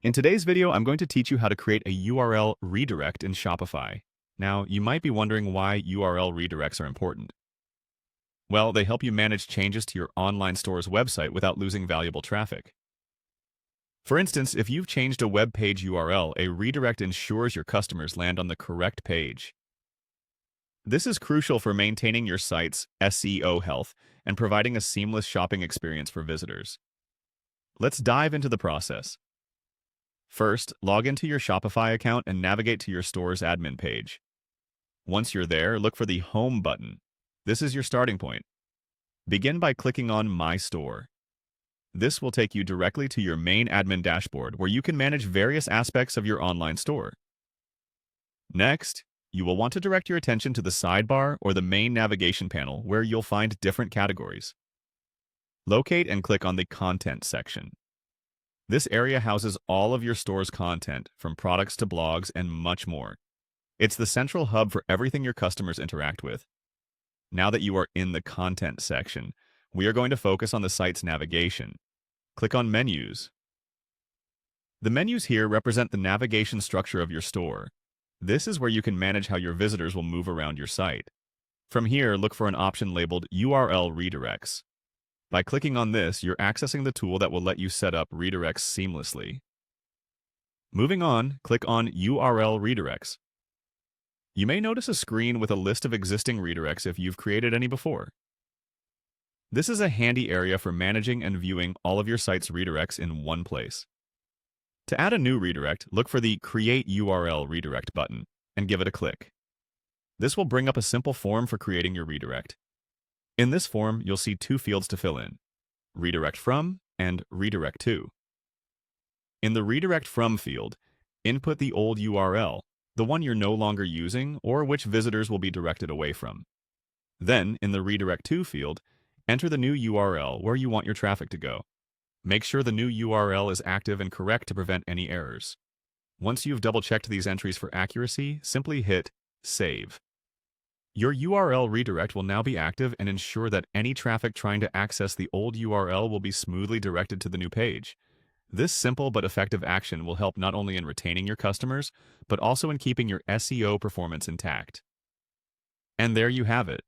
In today's video, I'm going to teach you how to create a URL redirect in Shopify. Now, you might be wondering why URL redirects are important. Well, they help you manage changes to your online store's website without losing valuable traffic. For instance, if you've changed a web page URL, a redirect ensures your customers land on the correct page. This is crucial for maintaining your site's SEO health and providing a seamless shopping experience for visitors. Let's dive into the process. First, log into your Shopify account and navigate to your store's admin page. Once you're there, look for the Home button. This is your starting point. Begin by clicking on My Store. This will take you directly to your main admin dashboard where you can manage various aspects of your online store. Next, you will want to direct your attention to the sidebar or the main navigation panel where you'll find different categories. Locate and click on the Content section. This area houses all of your store's content, from products to blogs and much more. It's the central hub for everything your customers interact with. Now that you are in the Content section, we are going to focus on the site's navigation. Click on Menus. The menus here represent the navigation structure of your store. This is where you can manage how your visitors will move around your site. From here, look for an option labeled URL Redirects. By clicking on this, you're accessing the tool that will let you set up redirects seamlessly. Moving on, click on URL Redirects. You may notice a screen with a list of existing redirects if you've created any before. This is a handy area for managing and viewing all of your site's redirects in one place. To add a new redirect, look for the Create URL Redirect button and give it a click. This will bring up a simple form for creating your redirect. In this form, you'll see two fields to fill in: Redirect From and Redirect To. In the Redirect From field, input the old URL, the one you're no longer using or which visitors will be directed away from. Then, in the Redirect To field, enter the new URL where you want your traffic to go. Make sure the new URL is active and correct to prevent any errors. Once you've double-checked these entries for accuracy, simply hit Save. Your URL redirect will now be active and ensure that any traffic trying to access the old URL will be smoothly directed to the new page. This simple but effective action will help not only in retaining your customers, but also in keeping your SEO performance intact. And there you have it,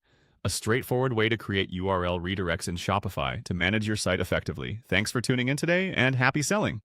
a straightforward way to create URL redirects in Shopify to manage your site effectively. Thanks for tuning in today, and happy selling!